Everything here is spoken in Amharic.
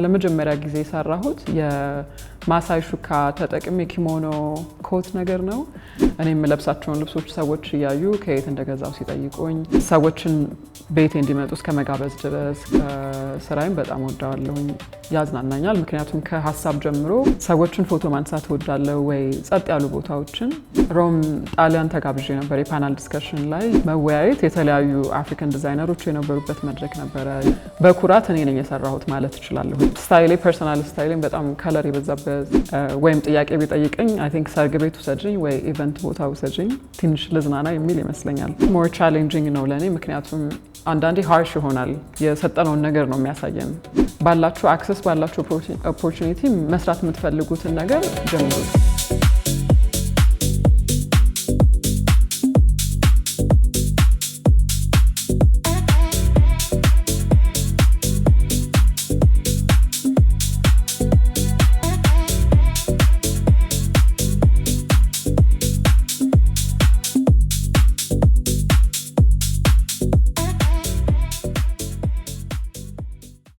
ለመጀመሪያ ጊዜ ሰራሁት የማሳይ ሹካ ተጠቅሜ ኪሞኖ ኮት ነገር ነው። እኔ የምለብሳቸውን ልብሶች ሰዎች እያዩ ከየት እንደገዛው ሲጠይቁኝ ሰዎችን ቤቴ እንዲመጡ እስከ መጋበዝ ድረስ ስራዬን በጣም ወዳለሁኝ። ያዝናናኛል ምክንያቱም ከሐሳብ ጀምሮ ሰዎችን ፎቶ ማንሳት ወዳለው ወይ ጸጥ ያሉ ቦታዎችን ሮም ጣሊያን ተጋብዤ ነበር የፓናል ዲስከሽን ላይ መወያየት የተለያዩ አፍሪካን ዲዛይነሮች የነበሩበት መድረክ ነበረ። በኩራት እኔ ነኝ የሰራሁት ማለት እችላለሁ። ስታይሌ ፐርሰናል ስታይሌን በጣም ከለር የበዛበት ወይም ጥያቄ ቢጠይቀኝ አይ ቲንክ ሰርግ ቤት ውሰጂኝ ወይ ኢቨንት ቦታ ውሰጂኝ ትንሽ ልዝናና የሚል ይመስለኛል። ሞር ቻሌንጂንግ ነው ለኔ ምክንያቱም አንዳንዴ ሃርሽ ይሆናል። የሰጠነውን ነገር ነው የሚያሳየን። ባላችሁ አክሰስ ባላችሁ ኦፖርቹኒቲ መስራት የምትፈልጉትን ነገር ጀምሩ።